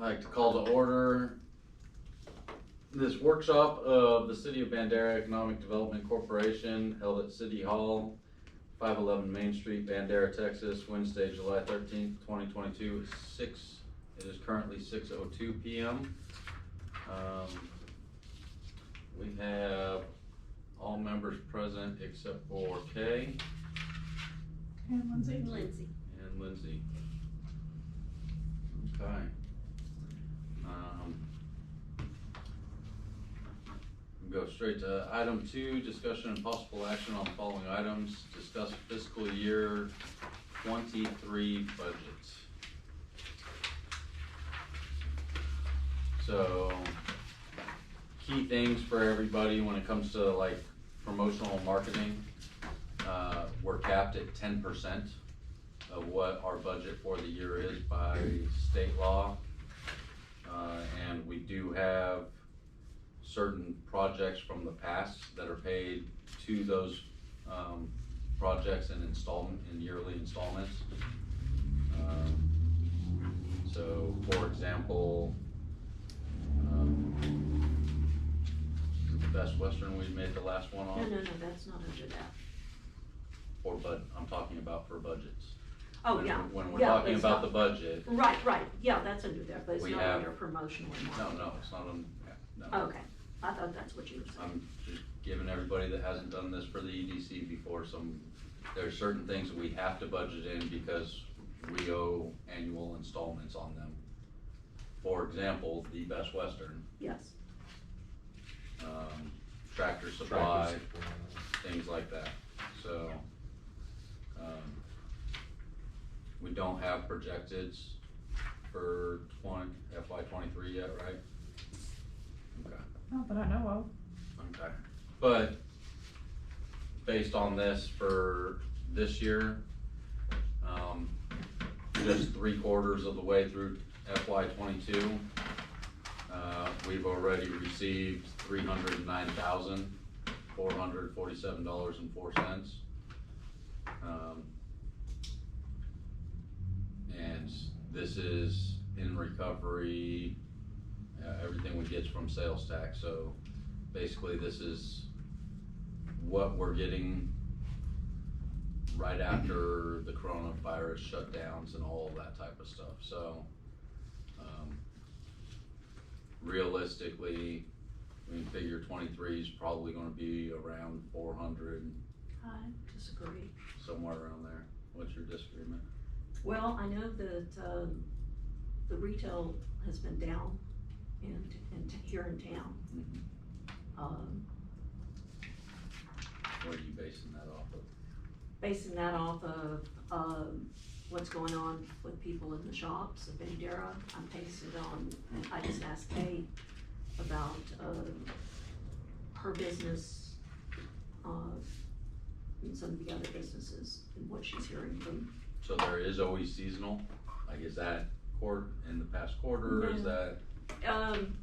I'd like to call to order this workshop of the City of Bandera Economic Development Corporation held at City Hall, 511 Main Street, Bandera, Texas, Wednesday, July 13th, 2022 at it is currently 6:02 p.m. We have all members present except for Kay And Lindsay. and Lindsay. Okay. Go straight to item 2, discussion and possible action on the following items. Discuss fiscal year 23 budget. So, key things for everybody when it comes to like promotional marketing, we're capped at 10% of what our budget for the year is by state law. And we do have certain projects from the past that are paid to those projects in yearly installments. So for example, the Best Western we made the last one on. No, that's not under that. I'm talking about for budgets. Oh, when, yeah. When we're Yeah, talking that's about not, the budget. Right, yeah, that's under there, but it's We not have- under promotional and marketing. No, it's not on, no. Okay, I thought that's what you were saying. I'm just giving everybody that hasn't done this for the EDC before there's certain things that we have to budget in because we owe annual installments on them. For example, the Best Western, Yes, tractor supply, things like that. So, we don't have projecteds for FY 23 yet, right? Okay. Not that I know of. Okay, but based on this for this year, just 3/4 of the way through FY 22, we've already received $309,447.04. And this is in recovery, everything we get from sales tax. So basically this is what we're getting right after the coronavirus shutdowns and all of that type of stuff. So realistically, we figure 23 is probably going to be around 400, I disagree. somewhere around there. What's your disagreement? Well, I know that, the retail has been down here in town. What are you basing that off of? Basing that off of, what's going on with people in the shops at Bandera. I'm basing it on, I just asked Kate about, her business, and some of the other businesses and what she's hearing from. So there is always seasonal, like is that in the past quarter, is that?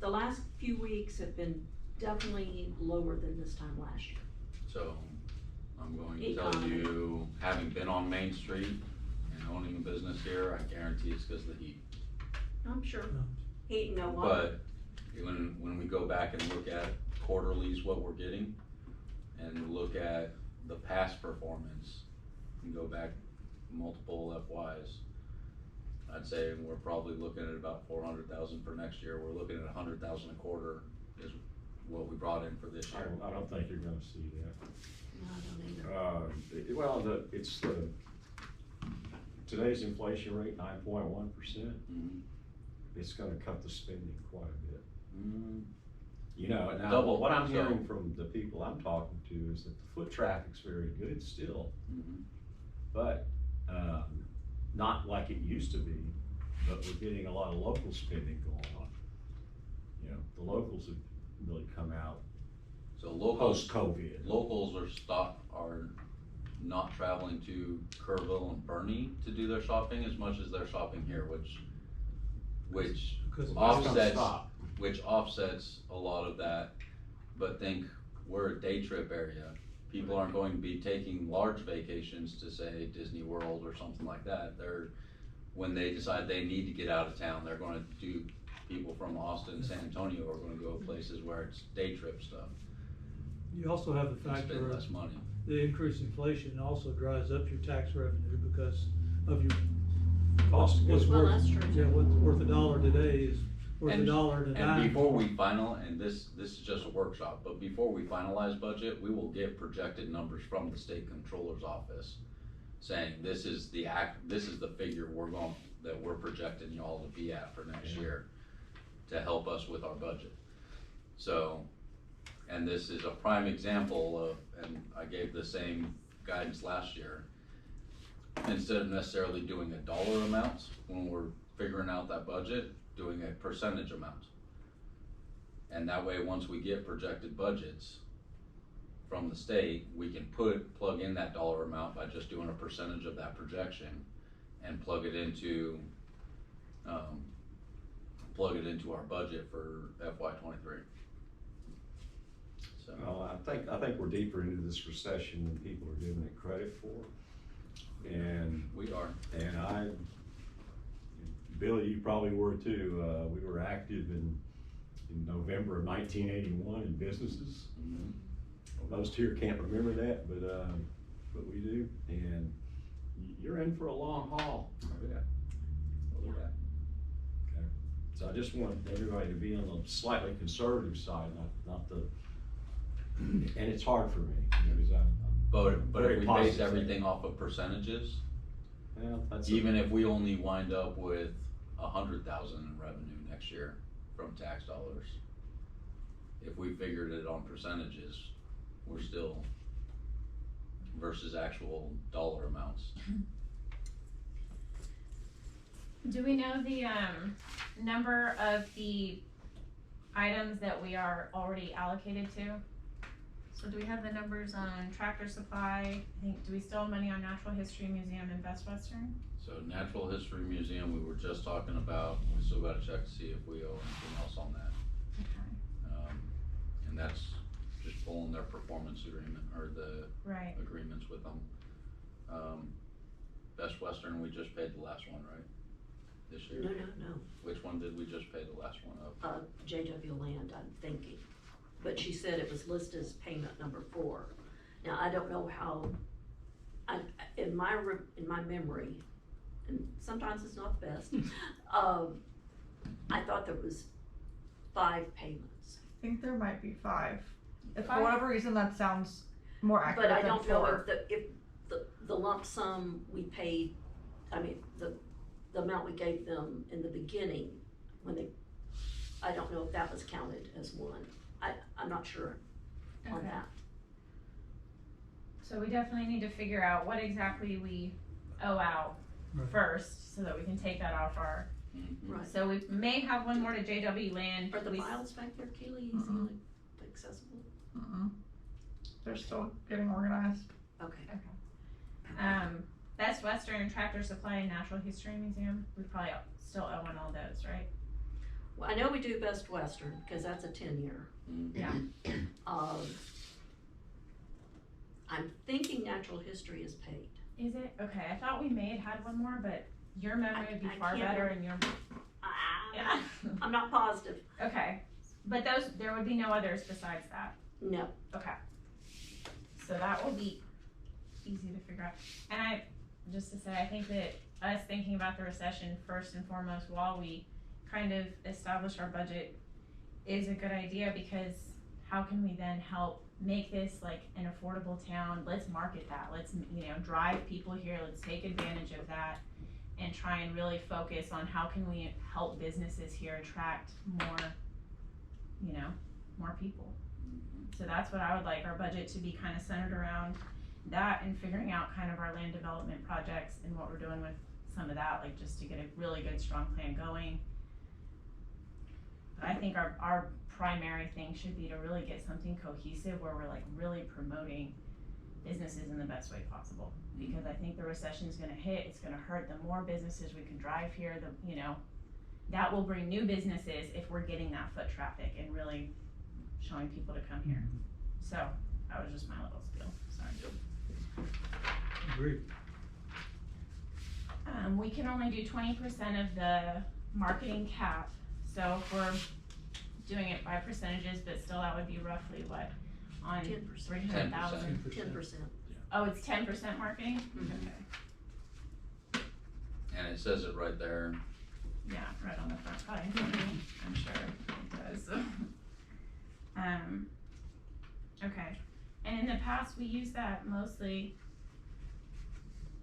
The last few weeks have been definitely lower than this time last year. So I'm going to tell you, having been on Main Street and owning a business here, I guarantee it's because of the heat. I'm sure. Heat and no water. But when we go back and look at quarterlies, what we're getting, and look at the past performance, and go back multiple FYs, I'd say we're probably looking at about 400,000 for next year. We're looking at 100,000 a quarter is what we brought in for this year. I don't think you're gonna see that. No, I don't either. Well, today's inflation rate, 9.1%. It's gonna cut the spending quite a bit. You know, now Double, what I'm so. hearing from the people I'm talking to is that the foot traffic's very good still, but, not like it used to be, but we're getting a lot of local spending going on. You know, the locals have really come out So locals, post-COVID. locals are not traveling to Kerrville and Bernie to do their shopping as much as they're shopping here, which offsets a lot of that. But think we're a day trip area. People aren't going to be taking large vacations to say Disney World or something like that. When they decide they need to get out of town, they're going to do people from Austin, San Antonio are gonna go places where it's day trip stuff, You also have the and factor spend of less money. the increased inflation also drives up your tax revenue because of your. Cost of what's goods. Well, worth- that's true. Yeah, what's worth $1 today is worth And- $1 in a dime. And before we and this is just a workshop, but before we finalize budget, we will get projected numbers from the state controller's office saying this is the figure that we're projecting y'all to be at for next year to help us with our budget. So, and this is a prime example of, and I gave the same guidance last year, instead of necessarily doing a dollar amount when we're figuring out that budget, doing a percentage amount. And that way, once we get projected budgets from the state, we can plug in that dollar amount by just doing a percentage of that projection and plug it into our budget for FY '23. So, Well, I think we're deeper into this recession than people are giving it credit for. And we are. Billy, you probably were too, we were active in November of 1981 in businesses. Mhm. Most here can't remember that, but we do, and you're in for a long haul. Yeah. Okay. So I just want everybody to be on the slightly conservative side, not the, and it's hard for me, because I'm But very if we base positive. everything off of percentages, Well, that's even if we only wind up with 100,000 in revenue next year from tax dollars, if we figured it on percentages, we're still versus actual dollar amounts. Do we know the, number of the items that we are already allocated to? So do we have the numbers on Tractor Supply? Do we still have money on Natural History Museum and Best Western? So Natural History Museum, we were just talking about, we still gotta check to see if we owe anything else on that. Okay. And that's just pulling their performance agreement, or the Right. agreements with them. Best Western, we just paid the last one, right? This year? No. Which one did we just pay the last one of? JW Land, I'm thinking, but she said it was listed as payment number 4. Now, I don't know how, in my memory, and sometimes it's not the best, I thought there was 5 payments. I think there might be 5. If for Five? whatever reason that sounds more accurate But I than don't know 4. if the lump sum we paid, I mean, the amount we gave them in the beginning, I don't know if that was counted as one. I'm not sure on Okay. that. So we definitely need to figure out what exactly we owe out Right. first, so that we can take that off our, Mhm. Right. so we may have one more to JW Land. Are the We- files back there, Keely, Mm-mm. easily accessible? They're still getting organized. Okay. Best Western, Tractor Supply, and Natural History Museum, we probably still owe on all those, right? Well, I know we do Best Western, because that's a 10-year. Mhm. Yeah. I'm thinking Natural History is paid. Is it? Okay, I thought we may have had one more, but your memory would be I far can't better remember. and your, Ah, yeah. I'm not positive. Okay, but there would be no others besides that. No. Okay. So that will be easy to figure out. And just to say, I think that us thinking about the recession first and foremost while we kind of establish our budget is a good idea, because how can we then help make this like an affordable town? Let's market that. Let's, drive people here. Let's take advantage of that and try and really focus on how can we help businesses here attract more people. So that's what I would like our budget to be kind of centered around, that and figuring out kind of our land development projects and what we're doing with some of that, like just to get a really good, strong plan going. But I think our primary thing should be to really get something cohesive where we're like really promoting businesses in the best way possible. Because I think the recession's gonna hit, it's gonna hurt. The more businesses we can drive here, that will bring new businesses if we're getting that foot traffic and really showing people to come here. So that was just my little spiel, sorry. Agreed. We can only do 20% of the marketing cap, So if we're doing it by percentages, but still that would be roughly what, on 10%. 300,000? 10%. Oh, it's 10% marketing? Mhm. Okay, And it says it right there. yeah, right on the front side, I'm sure it does. Okay, and in the past, we used that mostly,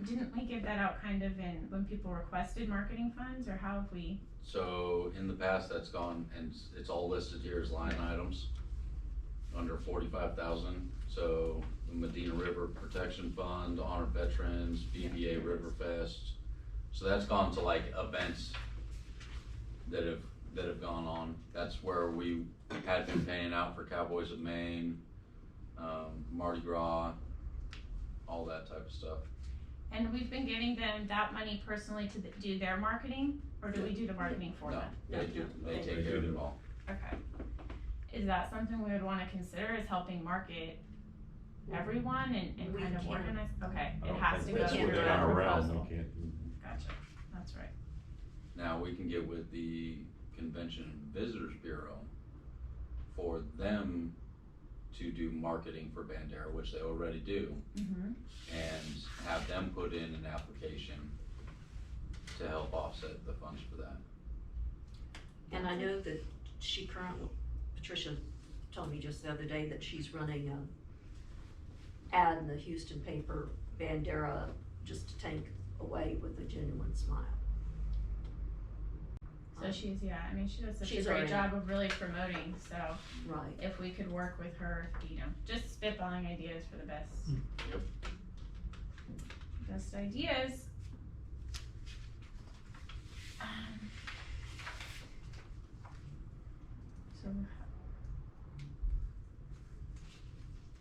didn't we give that out kind of in, when people requested marketing funds, or how have we? So in the past, that's gone, and it's all listed here as line items, under 45,000. So the Medina River Protection Fund, Honor Veterans, BBA Riverfest. So that's gone to like events that have gone on. That's where we had been paying out for Cowboys of Maine, Mardi Gras, all that type of stuff. And we've been giving them that money personally to do their marketing, or do we do the marketing for No, them? they do, they take care of it all. Okay. Is that something we would wanna consider, is helping market everyone and We kind of can't. organize? Okay, I it don't has to think go that's through within a our realm, proposal. we can't. Gotcha, that's right. Now, we can get with the Convention and Visitors Bureau for them to do marketing for Bandera, which they already do, Mm-hmm. and have them put in an application to help offset the funds for that. And I know that she currently, Patricia told me just the other day that she's running a ad in the Houston paper, Bandera, just to take away with a genuine smile. So she's, yeah, I mean, she does such a She's great already- job of really promoting, so Right. if we could work with her, you know, just spitballing ideas for the best. Yep. Best ideas. So,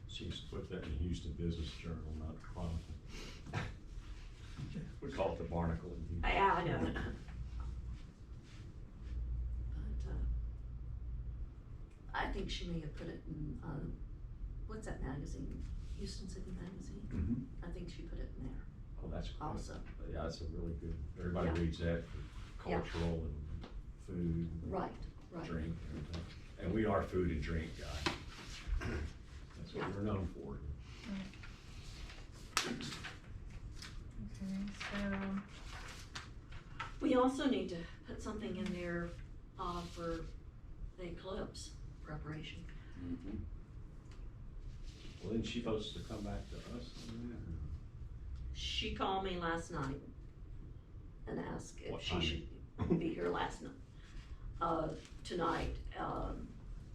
She used to put that in the Houston Business Journal, not the Chronicle. We call it the Barnacle in Houston. Yeah, I know. But, I think she may have put it in, what's that magazine? Houston City Magazine? Mhm. I think she put it in there Oh, that's great. also. Yeah, it's a really good, everybody Yeah. reads that for Yeah. cultural and food, and Right, right. drink, and everything. And we are food and drink guys. That's what Yeah. we're known for. okay, so, We also need to put something in there, for the eclipse preparation. Mhm. Well, then she supposed to come back to us on that, or? She called me last night and asked if What she time? should be here last night. Tonight,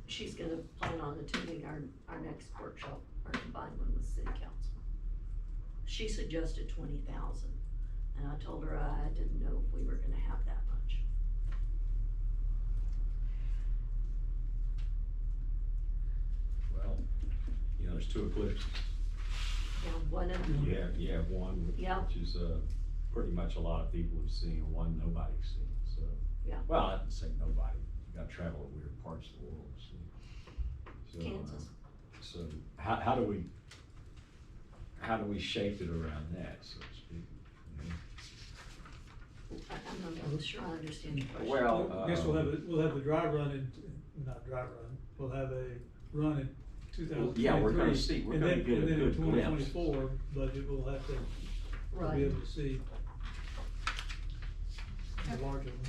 she's gonna plan on attending our next workshop, our combined one with city council. She suggested 20,000, and I told her I didn't know if we were gonna have that much. Well, you know, there's two eclipses. Yeah, one of them, You have one, Yeah. which is, pretty much a lot of people have seen, and one nobody's seen, so. Yeah. Well, I have to say nobody, you gotta travel to weird parts of the world to see. So, Kansas. So, how do we shape it around that, so to speak? You know? I'm not really sure I understand your question. Well, I guess we'll have the dry run not dry run, we'll have a run in 2023. Yeah, we're gonna see, we're gonna get a And then in good glimpse. 2024 budget, we'll have to be Right, able to see the larger one.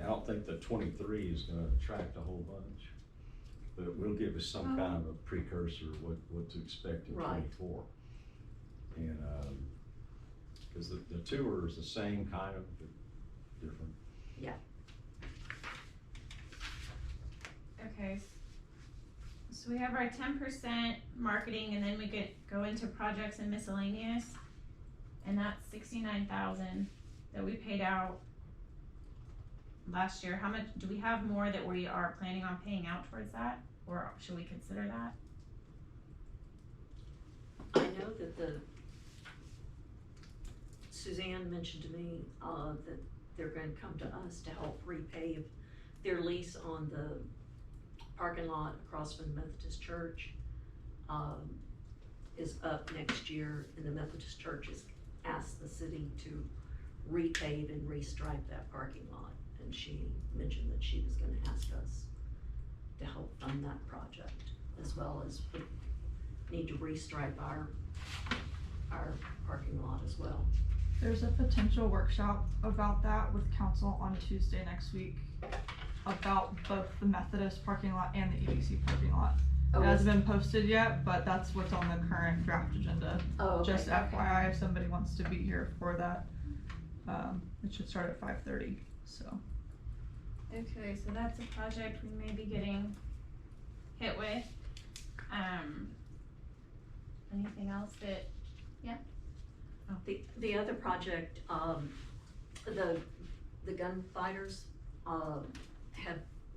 I don't think the 23 is gonna attract a whole bunch, but it will give us some kind of a precursor of what to expect in Right. 24. And, cause the tour is the same kind of, but different. okay. So we have our 10% marketing, and then we could go into projects and miscellaneous. And that's 69,000 that we paid out last year. How much, do we have more that we are planning on paying out towards that, or should we consider that? I know that Suzanne mentioned to me, that they're gonna come to us to help repave their lease on the parking lot across from the Methodist Church, is up next year, and the Methodist Church has asked the city to repave and restripe that parking lot. And she mentioned that she was gonna ask us to help fund that project, as well as we need to restripe our parking lot as well. There's a potential workshop about that with council on Tuesday next week about both the Methodist parking lot and the EDC parking lot. Oh, It hasn't been posted yet, but that's what's on the current draft agenda. Oh, okay. Just FYI, if somebody wants to be here for that, it should start at 5:30, so. Okay, so that's a project we may be getting hit with. Anything else that, The other project, the gunfighters,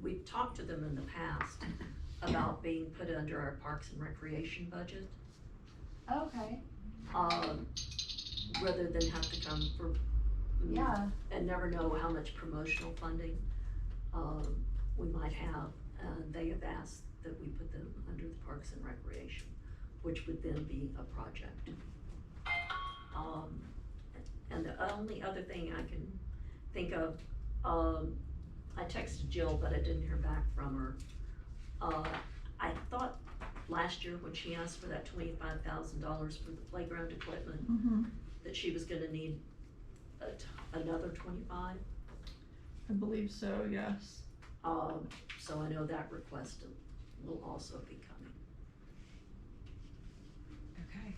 we've talked to them in the past about being put under our Parks and Recreation budget, okay, rather than have to come for, yeah, and never know how much promotional funding, we might have, and they have asked that we put them under the Parks and Recreation, which would then be a project. And the only other thing I can think of, I texted Jill, but I didn't hear back from her. I thought last year when she asked for that $25,000 for the playground equipment, Mm-hmm. that she was gonna need another 25. I believe so, yes. So I know that request will also be coming. okay.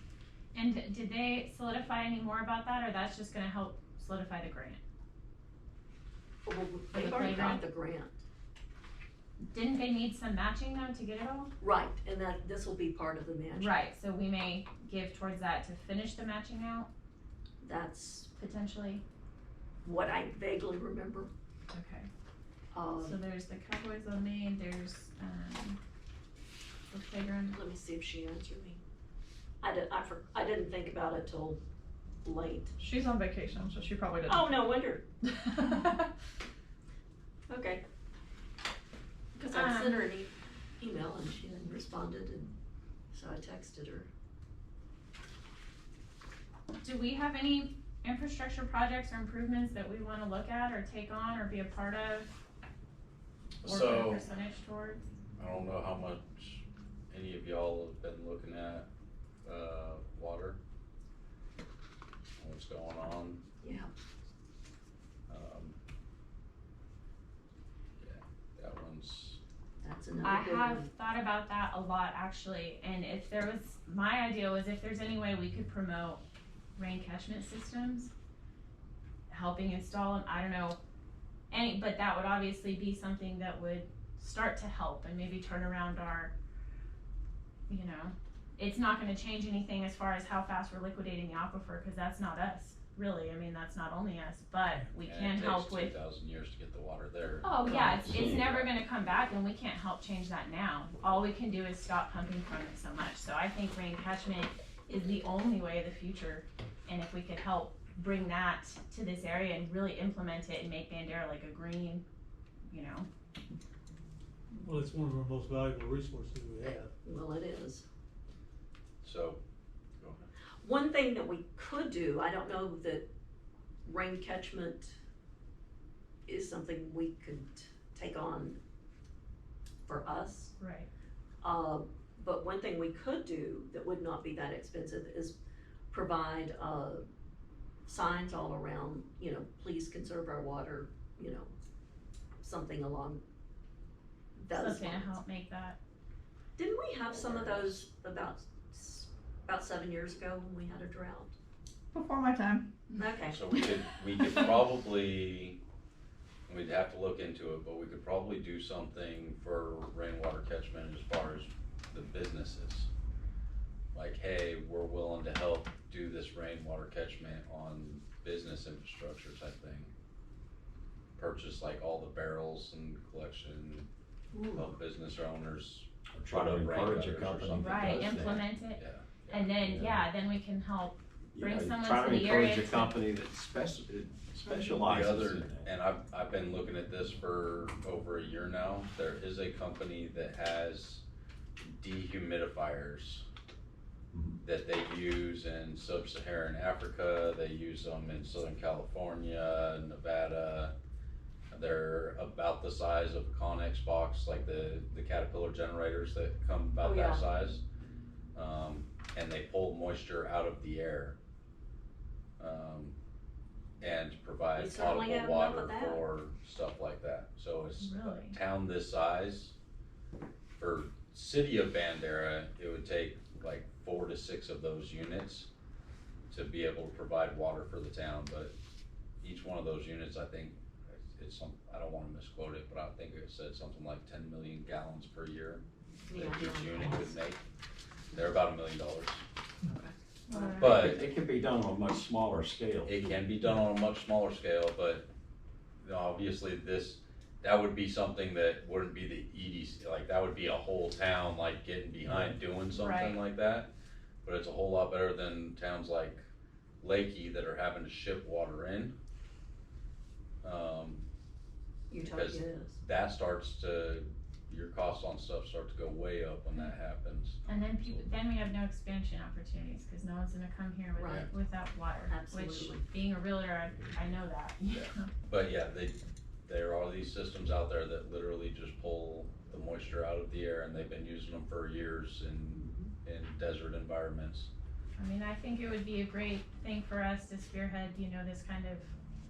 And did they solidify any more about that, or that's just gonna help solidify the grant? Well, For they've the already playground? got the grant. Didn't they need some matching though to get it all? Right, and that, this will be part of the match. Right, so we may give towards that to finish the matching out, That's potentially, what I vaguely remember. okay. So there's the Cowboys on Main, there's, the playground. Let me see if she answered me. I didn't think about it till late. She's on vacation, so she probably didn't. Oh, no wonder. Okay. Cause I sent her an email and she hadn't responded, and so I texted her. Do we have any infrastructure projects or improvements that we wanna look at or take on or be a part of? Or put a So, percentage towards? I don't know how much any of y'all have been looking at, water. What's going on, Yeah. yeah, that one's, That's another I good have one. thought about that a lot actually, and if there was, my idea was if there's any way we could promote rain catchment systems, helping install them, I don't know, but that would obviously be something that would start to help and maybe turn around our, you know, it's not gonna change anything as far as how fast we're liquidating the aquifer, cause that's not us, really, I mean, that's not only us, but we can help with. and it takes 2,000 years to get the water there. Oh, yeah, it's never gonna come back and we can't help change that now. All we can do is stop pumping from it so much. So I think rain catchment is the only way of the future. And if we could help bring that to this area and really implement it and make Bandera like a green, you know. Well, it's one of our most valuable resources we have. Well, it is. So, go ahead. One thing that we could do, I don't know that rain catchment is something we could take on for us. Right. But one thing we could do that would not be that expensive is provide, signs all around, you know, please conserve our water, you know, something along those lines. Something to help make that. Didn't we have some of those about 7 years ago when we had a drought? Before my time. Okay. So we could probably, we'd have to look into it, but we could probably do something for rainwater catchment as far as the businesses. Like, hey, we're willing to help do this rainwater catchment on business infrastructure type thing. Purchase like all the barrels and collection, help business owners. Or try to Rain encourage a gutters or company. something. that Right, does that. implement it. Yeah. And then, Yeah. then we can help. Bring Yeah, someone try to the area encourage a to- company that specializes The other, in that. and I've been looking at this for over a year now, there is a company that has dehumidifiers that they use in sub-Saharan Africa, they use them in Southern California, Nevada. They're about the size of a Connex box, like the Caterpillar generators that come about that size. And they pull moisture out of the air. And provide We certainly potable have water enough of that. for stuff like that. So it's Really? a town this size. For city of Bandera, it would take like 4 to 6 of those units to be able to provide water for the town, but each one of those units, I think, it's some, I don't wanna misquote it, but I think it said something like 10 million gallons per year that Yeah. each unit could make. They're about $1 million. Alright. But It can be done on a much smaller scale. it can be done on a much smaller scale, but obviously that would be something that wouldn't be the EDC, like that would be a whole town like getting behind doing something Right. like that. But it's a whole lot better than towns like Lakey that are having to ship water in. Utah Because is. that starts to, your costs on stuff start to go way up when that happens. And then then we have no expansion opportunities, cause no one's gonna come here Right. without water. Which, Absolutely. being a realtor, I know that. Yeah. But yeah, there are these systems out there that literally just pull the moisture out of the air, and they've been using them for years in desert environments. I mean, I think it would be a great thing for us to spearhead, this kind of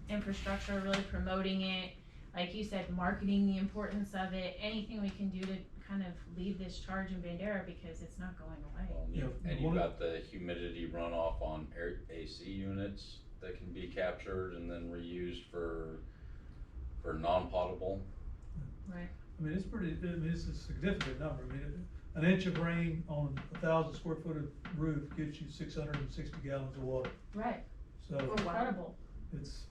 infrastructure, really promoting it. Like you said, marketing the importance of it, anything we can do to kind of lead this charge in Bandera, because it's not going away. And you've got the humidity runoff on AC units that can be captured and then reused for non-potable. Right. I mean, it's a significant number. I mean, an inch of rain on 1,000 square foot of roof gets you 660 gallons of water. Right, So incredible. it's,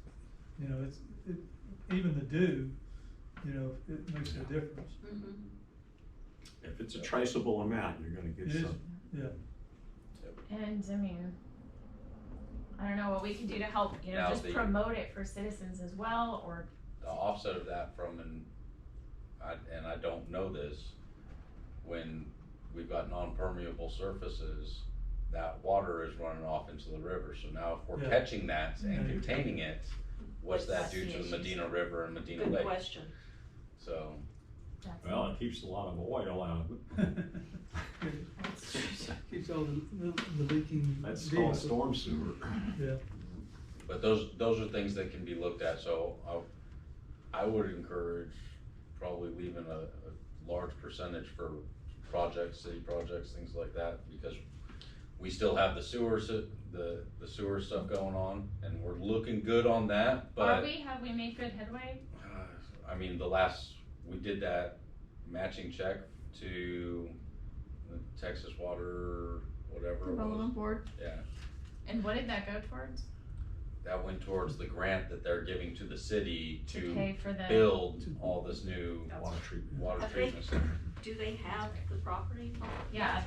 even the dew, it makes a difference. Mhm. If it's a traceable amount, you're gonna get It is, some. yeah. And I mean, I don't know what we can do to help, Now just the- promote it for citizens as well, or, The offset of that and I don't know this, when we've got non-permeable surfaces, that water is running off into the river. So now if we're Yeah. catching that and Yeah. containing it, what's that That's do the to the issue. Medina River and Medina Good Lake? question. So, that's. Well, it keeps a lot of oil out of it. Keeps all the leaking. That's called vehicles. storm sewer. Yeah. but those are things that can be looked at. So I would encourage probably leaving a large percentage for projects, city projects, things like that, because we still have the sewer stuff going on, and we're looking good on that, but. Have we made good headway? I mean, we did that matching check to the Texas Water, whatever it was. Development board. Yeah, And what did that go towards? that went towards the grant that they're giving to the city To to pay for the. build all this new Water treatment. water Have they- treatment center. Do they have the property? Yeah,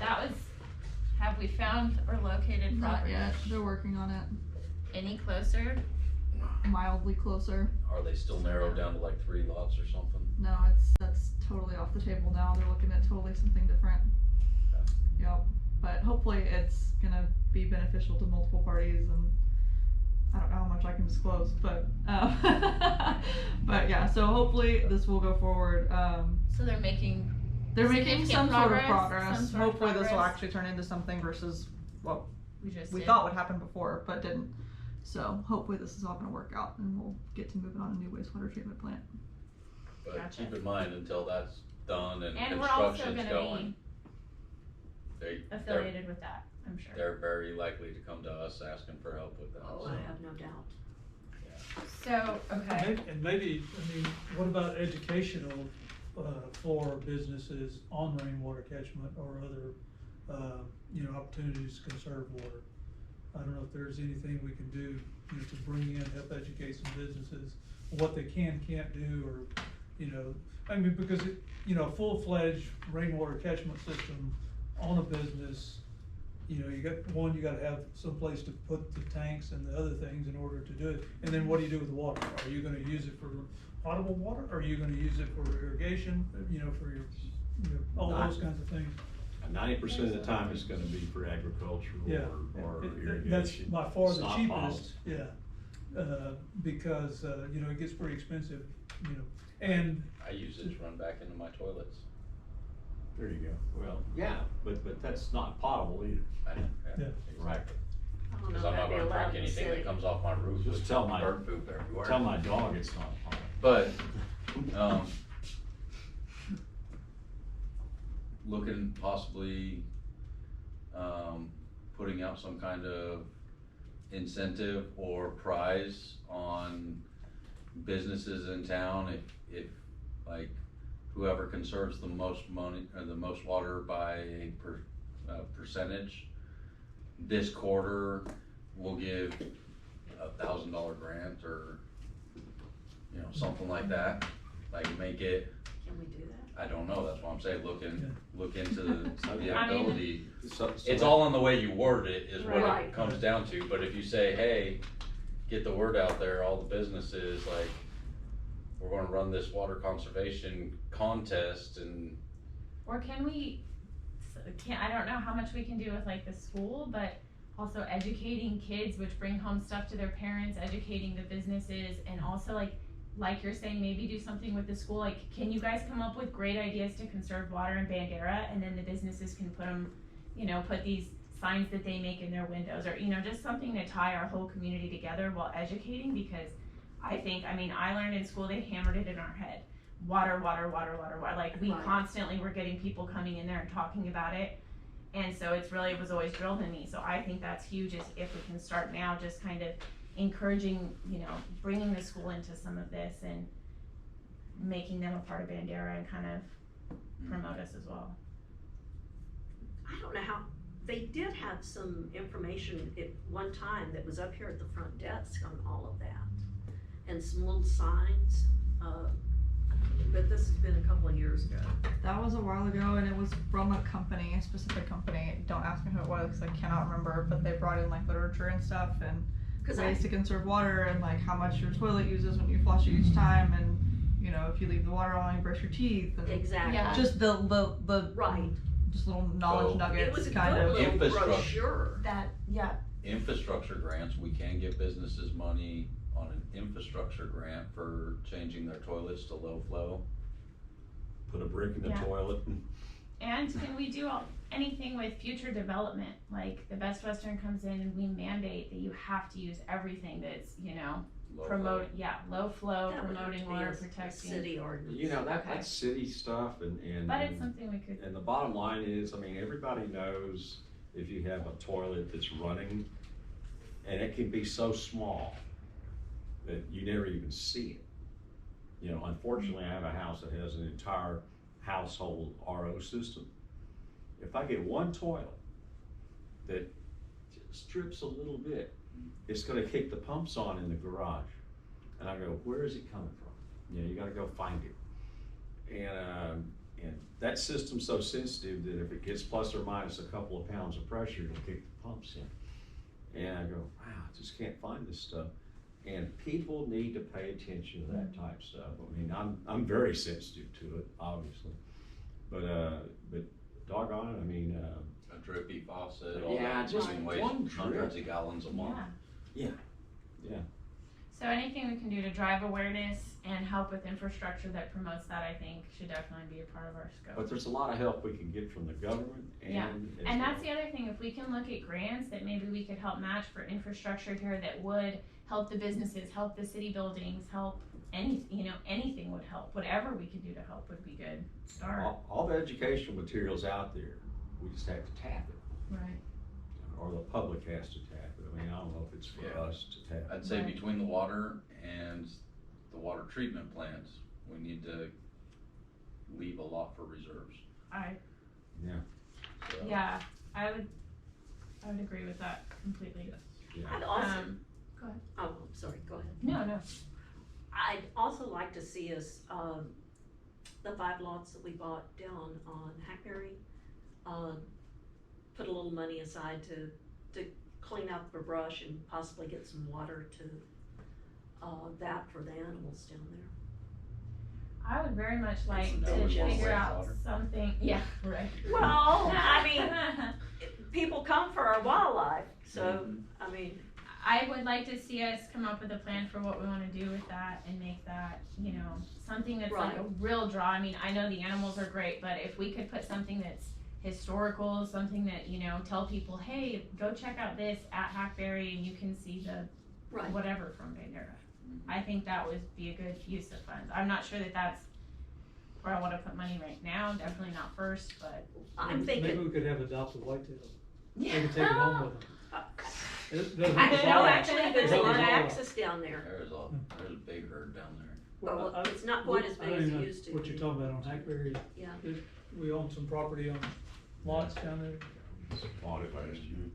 have we found or located Not property? yet. They're working on it. Any closer? Mildly closer. Are they still narrowed down to like 3 lots or something? No, that's totally off the table now. They're looking at totally something different. Okay. Yep. But hopefully it's gonna be beneficial to multiple parties, and I don't know how much I can disclose, but but yeah, so hopefully this will go forward. So they're making. They're making some Significant sort of progress, progress. some sort of Hopefully this will progress. actually turn into something versus what We just we did. thought would happen before, but didn't. So hopefully this is all gonna work out, and we'll get to moving on a new wastewater treatment plant. But Gotcha. keep in mind, until that's done and And we're also construction's gonna going, be affiliated with that, I'm sure. they're very likely to come to us asking for help with that. Oh, so, I have no doubt. So, okay, And maybe, what about educational, for businesses on rainwater catchment or other, opportunities to conserve water? I don't know if there's anything we can do, to bring in, help educate some businesses, what they can't do, or, because a full-fledged rainwater catchment system on a business, you gotta have some place to put the tanks and the other things in order to do it. And then what do you do with the water? Are you gonna use it for potable water? Are you gonna use it for irrigation, for your, all those kinds of things? And 90% of the time it's gonna be for agriculture Yeah. or That's irrigation. by far It's the not cheapest, bottles. yeah, because, you know, it gets pretty expensive, you know, and, I use it to run back into my toilets. There you go. Well, yeah, but that's not potable either. I know, Yeah. exactly. I don't know Cause if I'm not that'd be gonna allowed drink in the anything city. that comes off my roof Just with tell my- bird poop everywhere. Tell my dog it's not potable. But, looking possibly, putting out some kind of incentive or prize on businesses in town, if like whoever conserves the most money, or the most water by a percentage, this quarter will give $1,000 grant, or, you know, something like that, like make it, Can we do that? I don't know, that's what I'm saying, look into the I mean- ability. So It's that- all in the way you word it, is what Right. it comes down to, but if you say, hey, get the word out there, all the businesses, like, we're gonna run this water conservation contest, and Or can we, I don't know how much we can do with like the school, but also educating kids, which bring home stuff to their parents, educating the businesses, and also like you're saying, maybe do something with the school, like, can you guys come up with great ideas to conserve water in Bandera, and then the businesses can put them, you know, put these signs that they make in their windows, or, you know, just something to tie our whole community together while educating, because I think, I mean, I learned in school, they hammered it in our head. Water, water, water, water, water, like, we Right. constantly were getting people coming in there and talking about it. And so it was always drilled in me, so I think that's huge, is if we can start now, just kind of encouraging, you know, bringing the school into some of this and making them a part of Bandera and kind of promote us as well. I don't know how, they did have some information at one time that was up here at the front desk on all of that. And some little signs, but this has been a couple of years ago. That was a while ago, and it was from a company, a specific company. Don't ask me who it was, 'cause I cannot remember, but they brought in like literature and stuff, and Cause ways to conserve water, and like how much your toilet uses when you flush it each time, and you know, if you leave the water on, you brush your teeth, and exactly. Yeah. just the Right. just little knowledge So- It nuggets, was a kind good of. little Infrastructure. brochure. That, yeah, infrastructure grants, we can give businesses money on an infrastructure grant for changing their toilets to low flow. Put a brick in the Yeah. toilet. and can we do anything with future development, like the Best Western comes in and we mandate that you have to use everything that's, you know, Low promote, yeah, low flow, That would have promoting to be water a protecting. city ordinance. You know, Okay. that's city stuff and. But it's something we could, And the bottom line is, I mean, everybody knows if you have a toilet that's running, and it can be so small that you never even see it. You know, unfortunately, I have a house that has an entire household RO system. If I get one toilet that just drips a little bit, it's gonna kick the pumps on in the garage. And I go, where is it coming from? You know, you gotta go find it. And that system's so sensitive that if it gets plus or minus a couple of pounds of pressure, it'll kick the pumps in. And I go, wow, I just can't find this stuff. And people need to pay attention to that type of stuff. I mean, I'm very sensitive to it, obviously. But doggone it, I mean, A drippy faucet, all Yeah, that, just I mean, one waste hundreds drip. of gallons a month. yeah. So anything we can do to drive awareness and help with infrastructure that promotes that, I think, should definitely be a part of our scope. but there's a lot of help we can get from the government Yeah. and. as And well. that's the other thing, if we can look at grants that maybe we could help match for infrastructure here that would help the businesses, help the city buildings, help anything would help. Whatever we could do to help would be good. Start. All the educational material's out there, we just have to tap it, Right. or the public has to tap it. I mean, I don't know if it's for Yeah. us to tap. I'd say Right. between the water and the water treatment plants, we need to leave a lot for reserves. So, Yeah, I would agree with that completely. Yeah. I'd also, Go ahead. oh, I'm sorry, go ahead. No. I'd also like to see us, the 5 lots that we bought down on Hackberry, put a little money aside to clean out the brush and possibly get some water to, that for the animals down there. I would very much like Some to diligence. figure out Water. something, yeah, right. Well, I mean, people come for our wildlife, so, I mean, I would like to see us come up with a plan for what we wanna do with that and make that, you know, something that's like a Right. real draw. I mean, I know the animals are great, but if we could put something that's historical, something that, you know, tell people, hey, go check out this at Hackberry and you can see the right. whatever from Bandera. I think that would be a good use of funds. I'm not sure that that's where I wanna put money right now, definitely not first, but. I'm Maybe thinking, we could have adopted whitetails. They Yeah. could take it home with them. It doesn't I have to know, fly. actually, there's a That lot was of all. access down there. There's a big herd down there. Well, I- it's not quite as I big don't as even it know used to. What you're talking about on Hackberry, Yeah, we own some property on lots down there. Bought it last year.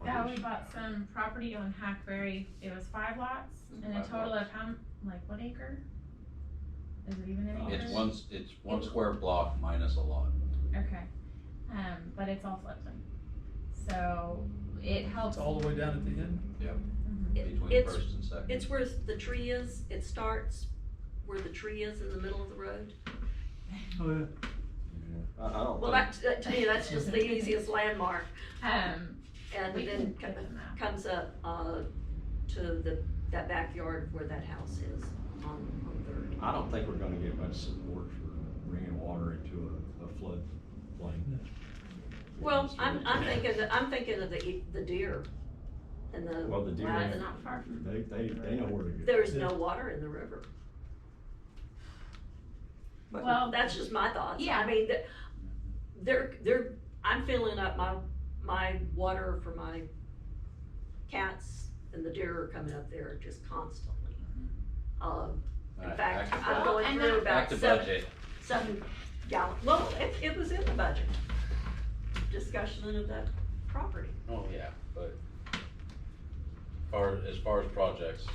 Yeah, we bought some property on Hackberry, it was 5 lots, and a 5 total lots. of like what acre? Is it even an acre? It's one square block minus a lot. Okay, but it's all floodplain, so it helps. It's all the way down at the end. It- Between it's, first and second. it's where the tree is, it starts where the tree is in the middle of the road. Oh, yeah. I don't Well, think, that, to me, that's just the easiest landmark, Um, and we can then get the map. comes up, to that backyard where that house is on Third. I don't think we're gonna get much support for bringing water into a floodplain. Well, I'm thinking of the deer and the. Well, the deer, Well, it's not far from. they know where to go. There's no water in the river. But Well, that's just my thoughts. yeah. I mean, I'm filling up my water for my cats, and the deer are coming up there just constantly. In Alright, fact, back to I'm budget. going And through then- Back about to 7 budget. gallons. Well, it was in the budget. Discussion of that property. Oh, yeah, but as far as projects,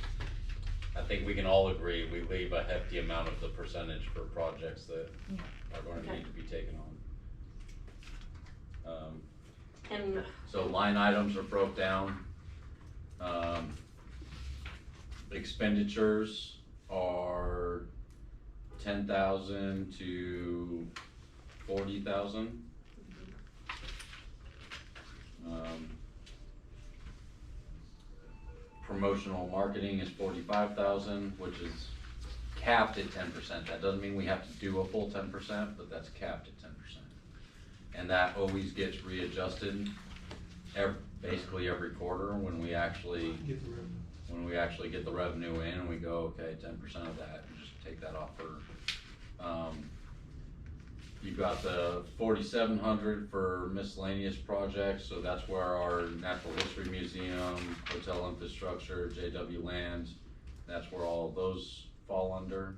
I think we can all agree, we leave a hefty amount of the percentage for projects that Yeah. are going to Okay. need to be taken on. And So line items are broke down. Expenditures are 10,000 to 40,000. Promotional marketing is 45,000, which is capped at 10%. That doesn't mean we have to do a full 10%, but that's capped at 10%. And that always gets readjusted basically every quarter when we actually Get the revenue. get the revenue in and we go, okay, 10% of that, and just take that off for, you've got the 4,700 for miscellaneous projects, so that's where our Natural History Museum, hotel infrastructure, JW Land, that's where all of those fall under.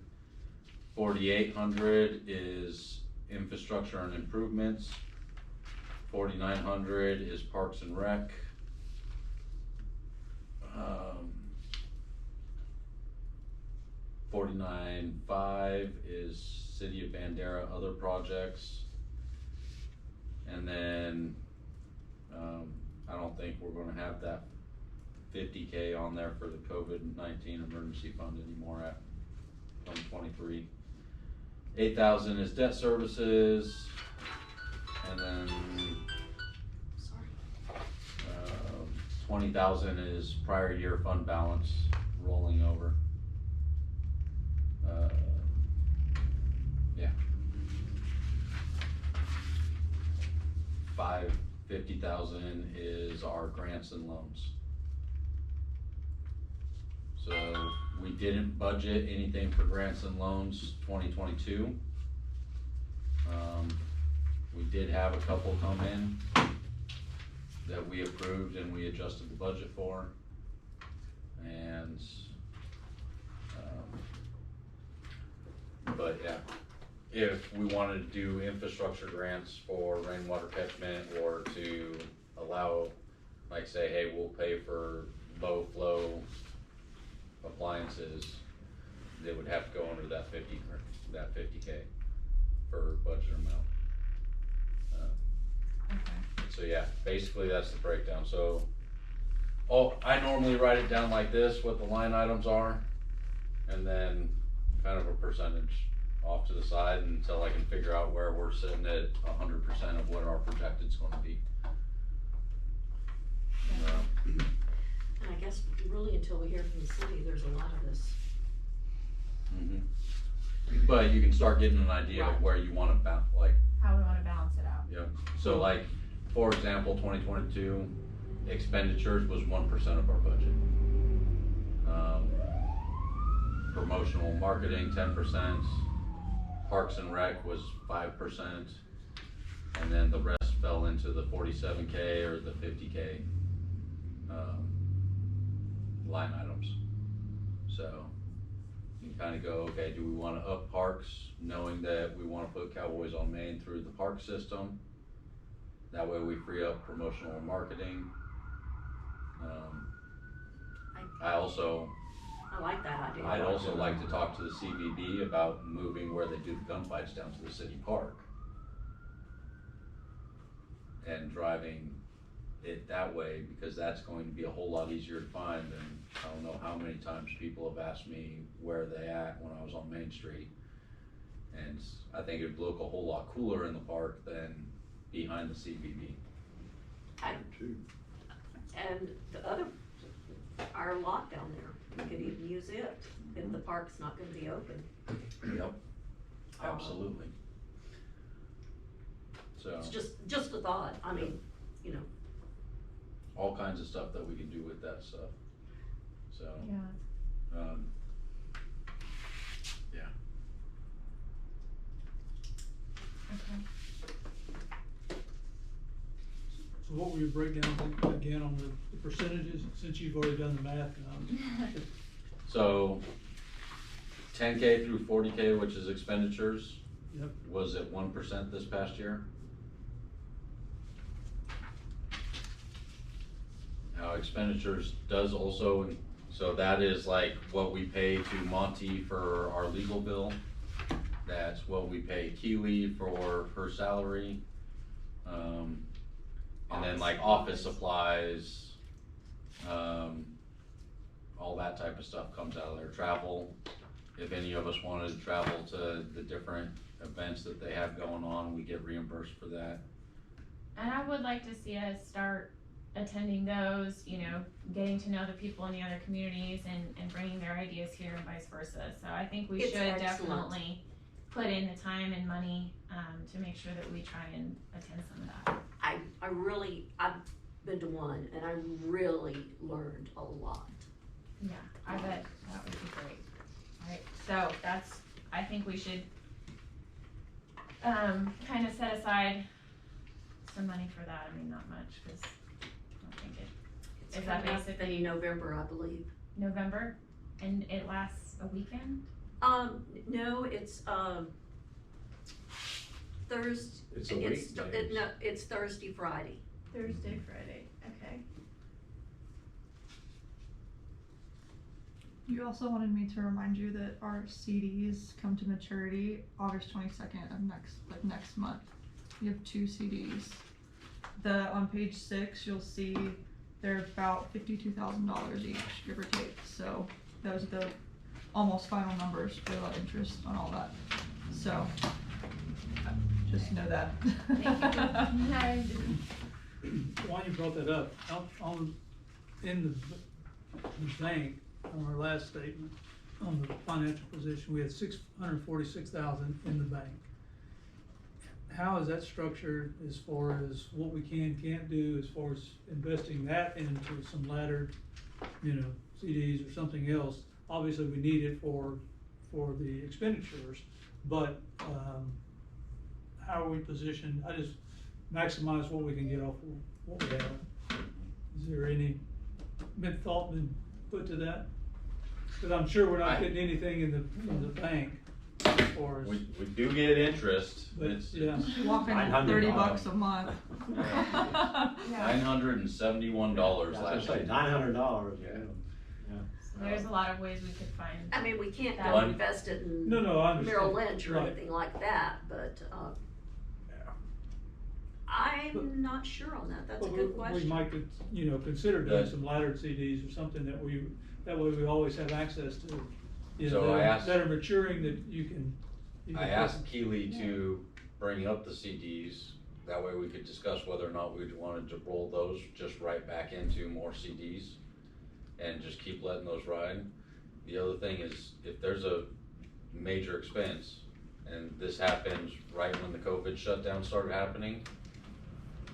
4,800 is infrastructure and improvements. 4,900 is Parks and Rec. 49.5 is City of Bandera other projects. And then, I don't think we're gonna have that 50K on there for the COVID-19 emergency fund anymore at 2023. 8,000 is debt services, and then, 20,000 is prior year fund balance rolling over. Yeah. 50,000 is our grants and loans. So we didn't budget anything for grants and loans 2022. We did have a couple come in that we approved and we adjusted the budget for. And, but yeah, if we wanted to do infrastructure grants for rainwater catchment or to allow, like say, hey, we'll pay for low flow appliances, they would have to go under that 50K for budget amount. Okay. So yeah, basically that's the breakdown. So, I normally write it down like this, what the line items are, and then kind of a percentage off to the side until I can figure out where we're sitting at 100% of what our projected's gonna be. And I guess really until we hear from the city, there's a lot of this. But you can start getting an idea Right. of where you wanna like, How we wanna balance it out. yep. So like, for example, 2022 expenditures was 1% of our budget. Promotional marketing, 10%, Parks and Rec was 5%, and then the rest fell into the 47K or the 50K, line items. So, you kinda go, okay, do we wanna up parks, knowing that we wanna put Cowboys on Main through the park system? That way we free up promotional and marketing. I like that idea. I'd also like to talk to the CVB about moving where they do the gunfights down to the city park. And driving it that way, because that's going to be a whole lot easier to find, and I don't know how many times people have asked me where they at when I was on Main Street. And I think it'd look a whole lot cooler in the park than behind the CVB. And the other, our lot down there, we could even use it if the park's not gonna be open. Yep, absolutely. So, It's just a thought, I mean, you know, all kinds of stuff that we can do with that stuff, so. Yeah. Yeah. Okay. So what will your breakdown again on the percentages, since you've already done the math now? So, 10K through 40K, which is expenditures. Yep. Was at 1% this past year. Now expenditures does also, so that is like what we pay to Monty for our legal bill. That's what we pay Keely for her salary. And then like office supplies, all that type of stuff comes out of there. Travel, if any of us wanted to travel to the different events that they have going on, we get reimbursed for that. And I would like to see us start attending those, you know, getting to know the people in the other communities and bringing their ideas here and vice versa. So I think we It's should excellent. definitely put in the time and money, to make sure that we try and attend some of that. I've been to one and I really learned a lot. Yeah, I bet that would be great. Alright, so I think we should, kind of set aside some money for that. I mean, not much, cause I don't think It's Is that coming up basically- in November, I believe. November, and it lasts a weekend? No, it's, Thursday. It's a weekday. No, it's Thursday, Friday. Thursday, Friday, okay. You also wanted me to remind you that our CDs come to maturity August 22nd of next month. You have 2 CDs. On page 6, you'll see they're about $52,000 each, give or take. So those are the almost final numbers for the interest on all that. So just know that. Thank you. While you brought that up, in the bank, on our last statement, on the financial position, we had $646,000 in the bank. How is that structured as far as what we can't do, as far as investing that into some laddered, CDs or something else? Obviously, we need it for the expenditures, but, how are we positioned? I just maximize what we can get off of what we have. Is there any thought been put to that? Cause I'm sure we're not getting anything in the bank as far as. We do get interest, But, it's yeah. Walking $30 a month. $971 I was last gonna year. say, $900, Yeah. So there's a lot of ways we could find. I mean, we can't That go one- invest it in No, I understand. Merrill Lynch or Right. anything like that, but, Yeah. I'm not sure on that. That's a But good we question. might, consider doing That- some laddered CDs or something that way we always have access to. So I asked- That are maturing that you can I asked Keely to bring up the CDs, that way we could discuss whether or not we wanted to roll those just right back into more CDs and just keep letting those ride. The other thing is, if there's a major expense, and this happens right when the COVID shutdown started happening,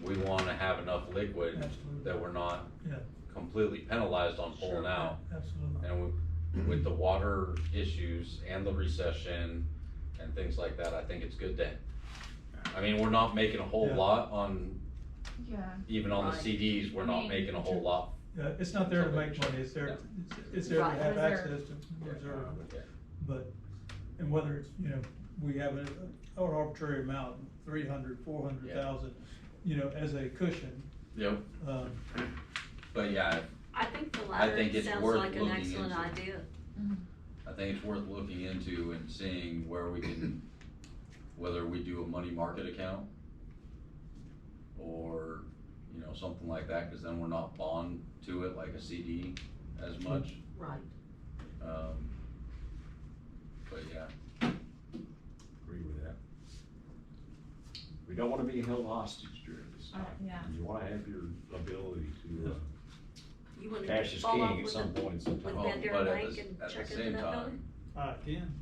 we wanna have enough liquid Absolutely. that we're not Yeah. completely penalized on pulling out. Absolutely. And with the water issues and the recession and things like that, I think it's good to, I mean, we're not making a whole Yeah. lot on, Yeah. even on the Right. CDs, we're I not mean, making a whole lot. Yeah, it's not there to make money, it's there, it's there to Right. have Reserve. access to reserve. Yeah. But, and whether it's, you know, we have an arbitrary amount, 300, 400,000, you know, as a cushion, Yep, um, but yeah, I think the I latter think it's sounds worth like an looking excellent into. idea. I think it's worth looking into and seeing where we can, whether we do a money market account or, you know, something like that, cause then we're not bond to it like a CD as much. Right. But yeah, Agree with that. We don't wanna be held hostage during this time. Yeah. You wanna have your ability to, You wanna cash is follow up king at with some the- point in some with time. Oh, Bandera but Bank and at the check same into that time, building? again,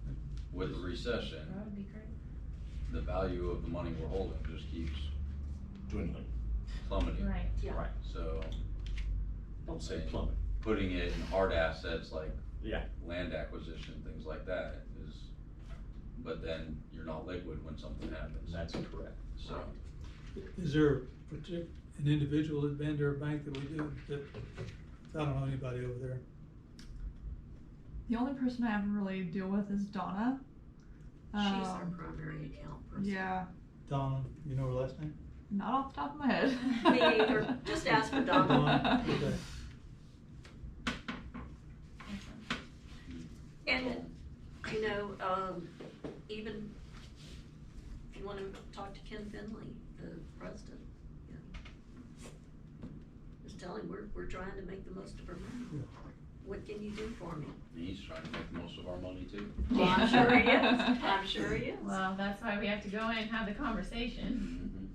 with the recession, That would be great. the value of the money we're holding just keeps Dwindling. plummeting. Right. Yeah. Right, So don't say plummet. putting it in hard assets like Yeah. land acquisition, things like that is, but then you're not liquid when something happens. That's correct. So, is there an individual at Bandera Bank that we do, that, I don't know anybody over there? The only person I ever really deal with is Donna. She's our Um, primary account person. Yeah, Donna, you know her last name? not off the top of my head. Me either. Just ask for Donna. Donna, okay. And, you know, even if you wanna talk to Ken Finley, the president, you know, just tell him we're trying to make the most of our money. Yeah. What can you do for me? he's trying to make most of our money too. Well, I'm sure he is. I'm sure he is. Well, that's why we have to go in and have the conversation.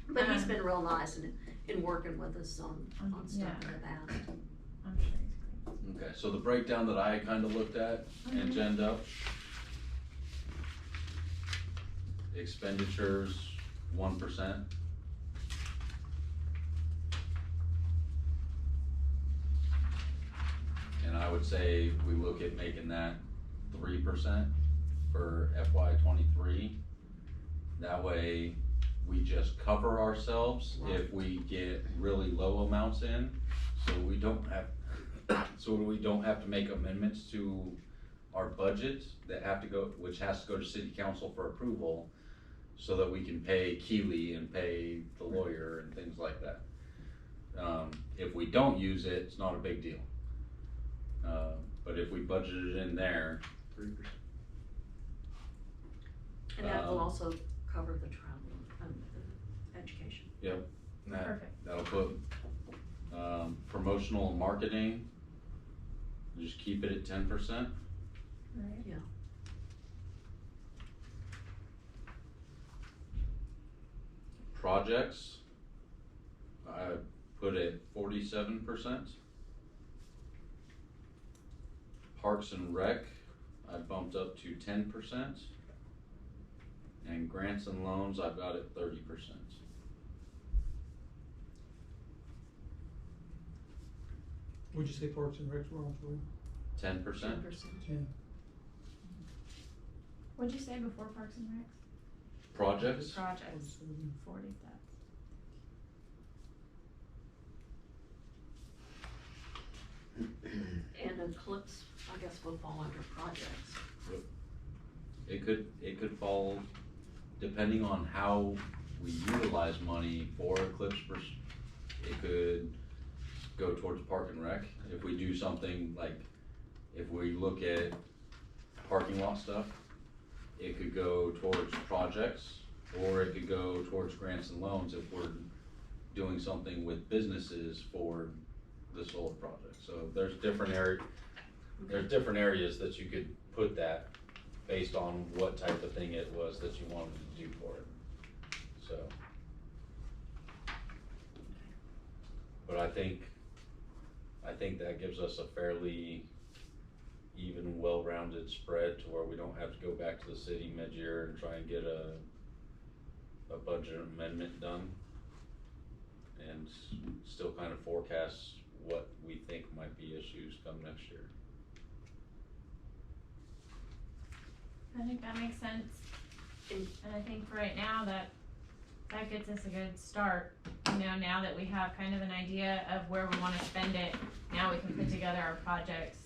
But he's been real nice in working with us on stuff Yeah. in the past. I'm sure he's great. Okay, so the breakdown that I kinda looked at and genned up. Expenditures, 1%. And I would say we look at making that 3% for FY '23. That way, we just cover ourselves if we get really low amounts in, so we don't have to make amendments to our budget that have to go, which has to go to city council for approval, so that we can pay Keely and pay the lawyer and things like that. If we don't use it, it's not a big deal. But if we budget it in there, 3%. And that will Um, also cover the travel, the education. Perfect. that'll put, promotional and marketing, just keep it at 10%. Right. Yeah. Projects, I put at 47%. Parks and Rec, I bumped up to 10%. And grants and loans, I've got at 30%. Would you say Parks and Recs were on for? 10%. 10%. Yeah. What'd you say before Parks and Recs? Projects, Projects, 40, that's. And Eclipse, I guess, will fall under projects. it could fall, depending on how we utilize money for Eclipse, it could go towards Park and Rec. If we do something like, if we look at parking lot stuff, it could go towards projects, or it could go towards grants and loans if we're doing something with businesses for the solar project. So there's different areas that you could put that based on what type of thing it was that you wanted to do for it, so. But I think that gives us a fairly even, well-rounded spread to where we don't have to go back to the city mid-year and try and get a budget amendment done. And still kind of forecast what we think might be issues come next year. I think that makes sense, and I think for right now that gets us a good start. You know, now that we have kind of an idea of where we wanna spend it, now we can put together our projects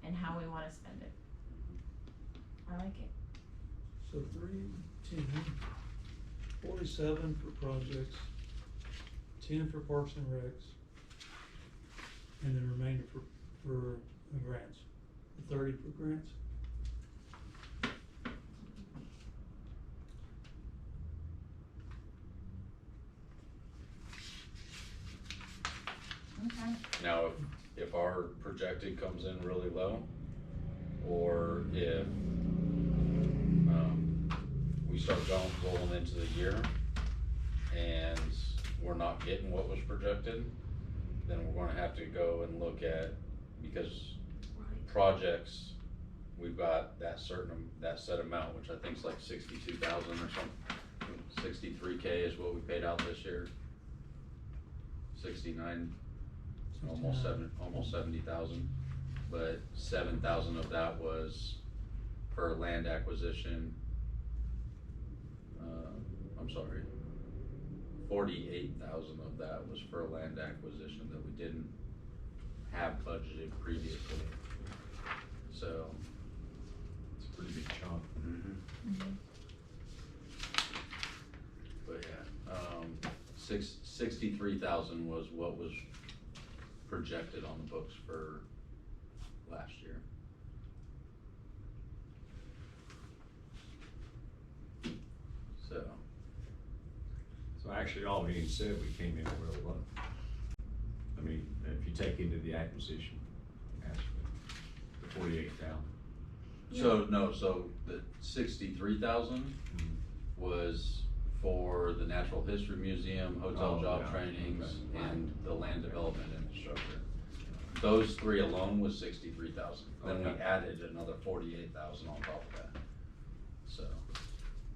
and how we wanna spend it. I like it. So 3, 10, 47 for projects, 10 for parks and recs, and then remainder for grants, 30 for grants. Okay. Now, if our projected comes in really low, or if, we start rolling into the year and we're not getting what was projected, then we're gonna have to go and look at, because projects, we've got that set amount, which I think is like 62,000 or something. 63K is what we paid out this year. 69, almost 70,000, but 7,000 of that was for land acquisition. I'm sorry, 48,000 of that was for land acquisition that we didn't have budgeted previously. So It's a pretty big chunk. But yeah, 63,000 was what was projected on the books for last year. So actually, all being said, we came in real low. I mean, if you take into the acquisition aspect, the 48,000. So the 63,000 was for the Natural History Museum, hotel job trainings, okay. and the land development infrastructure. Those three alone was 63,000. Then we Okay. added another 48,000 on top of that, so.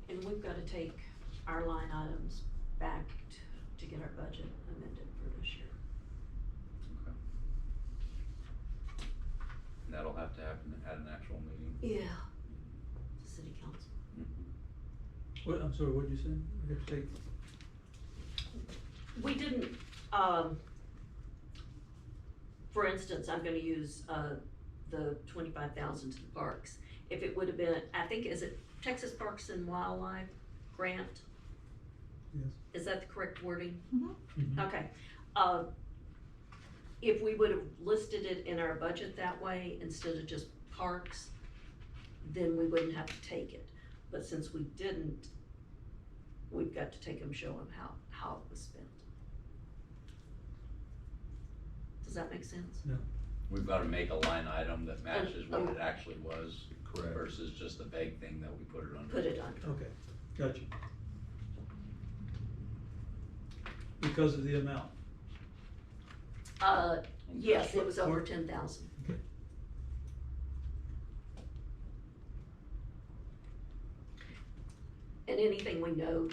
And we've gotta take our line items back to get our budget amended for this year. Okay. And that'll have to happen at an actual meeting. Yeah. The city council. What, I'm sorry, what'd you say? We have to take, We didn't, for instance, I'm gonna use, the 25,000 to the parks. If it would have been, I think, is it Texas Parks and Wildlife grant? yes. Is that the correct wording? Mhm. Okay, if we would have listed it in our budget that way instead of just parks, then we wouldn't have to take it. But since we didn't, we've got to take them, show them how it was spent. Does that make sense? No, We've gotta make a line item that matches what it actually was. Correct. Versus just the vague thing that we put it under. Put it under. okay, gotcha. Because of the amount. Yes, it was over 10,000. Okay. And anything we know,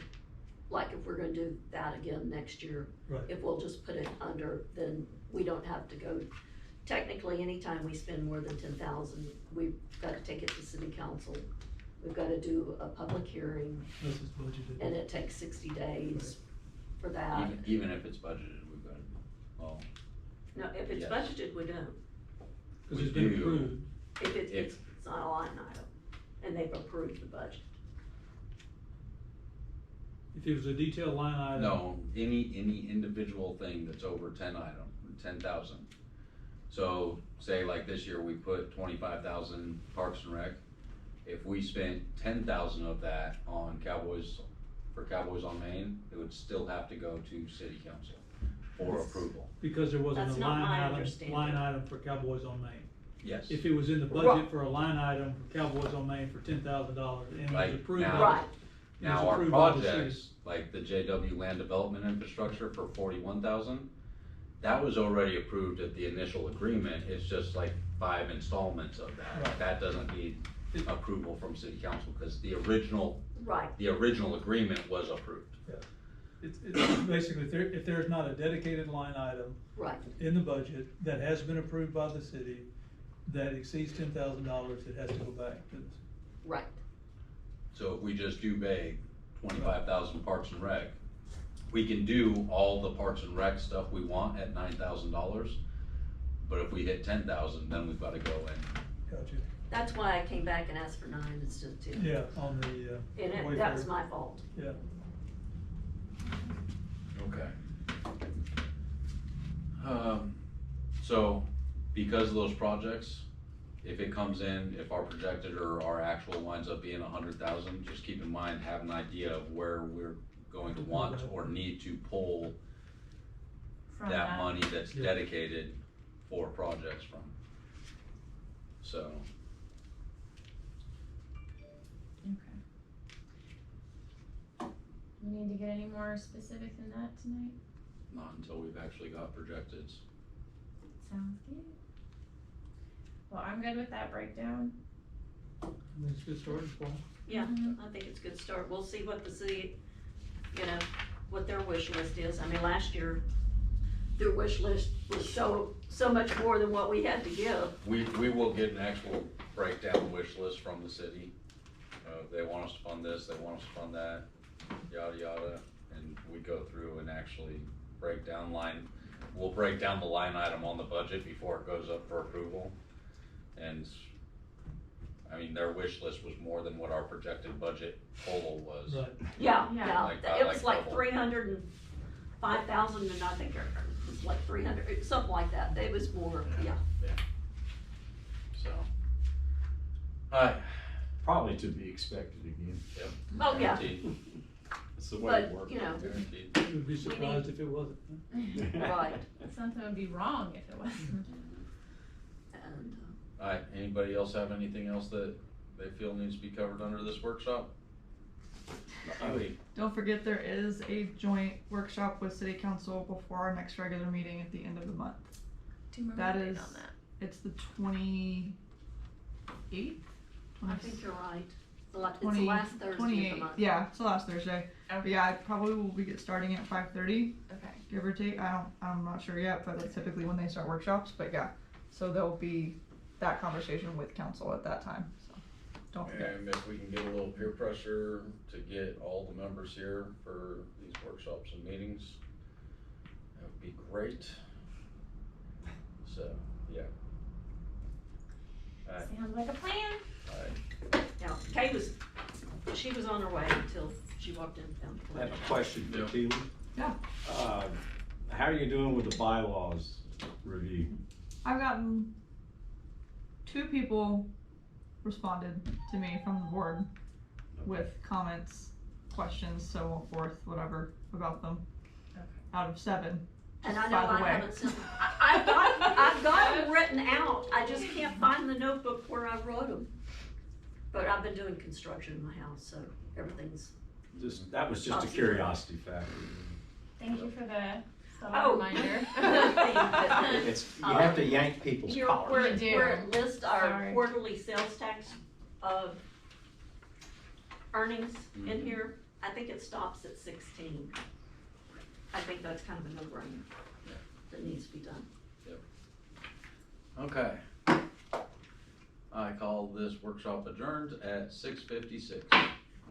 like if we're gonna do that again next year, Right. if we'll just put it under, then we don't have to go. Technically, anytime we spend more than 10,000, we've gotta take it to city council. We've gotta do a public hearing, This is budgeted. and it takes 60 days for that. Even if it's budgeted, we've gotta, well, No, if it's Yes. budgeted, we don't. Cause we it's been do. approved. If it's If- not a line item, and they've approved the budget. If it was a detailed line item. no, any individual thing that's over 10,000. So, say like this year, we put 25,000 Parks and Rec. If we spent 10,000 of that on for Cowboys on Main, it would still have to go to city council for That's- approval. Because there wasn't That's a not my line understanding. item for Cowboys on Main. Yes. If it was in the budget for a line item for Cowboys on Main for $10,000 and it Like was approved now- by, Right, it was Now, our approved by the city. projects, like the JW Land Development Infrastructure for 41,000, that was already approved at the initial agreement, it's just like 5 installments of that. Right. That doesn't need approval from city council, cause the original right, agreement was approved. It's basically, if there's not a dedicated line item right, in the budget that has been approved by the city that exceeds $10,000, it has to go back to the right, So if we just do vague, 25,000 Parks and Rec, we can do all the Parks and Rec stuff we want at $9,000, but if we hit 10,000, then we've gotta go in. Gotcha. that's why I came back and asked for 9 instead of 10. Yeah, on the, And that Wayfair. was my fault. Yeah. Okay. So, because of those projects, if it comes in, if our projected or our actual winds up being 100,000, just keep in mind, have an idea of where we're going to want or need to pull From that money that's Yeah. dedicated for projects from. So, Okay. We need to get any more specific than that tonight? not until we've actually got projecteds. Sounds good. Well, I'm good with that breakdown. I think it's a good starting point. Yeah, Mhm. I think it's a good start. We'll see what the city, you know, what their wish list is. I mean, last year, their wish list was so much more than what we had to give. We will get an actual breakdown wish list from the city. They want us to fund this, they want us to fund that, yada, yada, and we go through and actually break down we'll break down the line item on the budget before it goes up for approval. And, I mean, their wish list was more than what our projected budget total was. Right. Yeah, Yeah. yeah. Like, It was like like double. 305,000 and I think it was like 300, something like that. It was more, yeah. So, alright. Probably to be expected again. Oh, yeah. Guaranteed. That's the way it But, works. you know, Guaranteed. I would be surprised if it wasn't. right. Something would be wrong if it wasn't. And, Alright, anybody else have anything else that they feel needs to be covered under this workshop? Julie? Don't forget there is a joint workshop with city council before our next regular meeting at the end of the month. Do you That remember the date is- on that? It's the 28th? I think you're right. It's the last Thursday of the 28th, month. yeah, it's the last Thursday. But yeah, I probably will be starting at 5:30, Okay. give or take. I'm not sure yet, but that's typically when they start workshops, but yeah. So there'll be that conversation with council at that time, so don't forget. And if we can get a little peer pressure to get all the members here for these workshops and meetings, that would be great. So, yeah. Alright, Sounds like a plan. alright. Yeah, Kay she was on her way until she walked in and found the I have flash. a question for Yeah. Keely. Yeah. How are you doing with the bylaws review? I've gotten 2 people responded to me from the board with comments, questions, so forth, whatever, about them. Okay. Out of 7. And I know By the I way. haven't sent, I've got them written out, I just can't find the notebook where I wrote them. But I've been doing construction in my house, so everything's, That was just a curiosity factor. Thank you for the Oh. reminder. It's, you have to yank people's here, collars. where, You do. where it lists our Sorry. quarterly sales tax of earnings in Mhm. here, I think it stops at 16. I think that's kind of a no-brainer that needs to be done. Okay. I call this workshop adjourned at 6:56.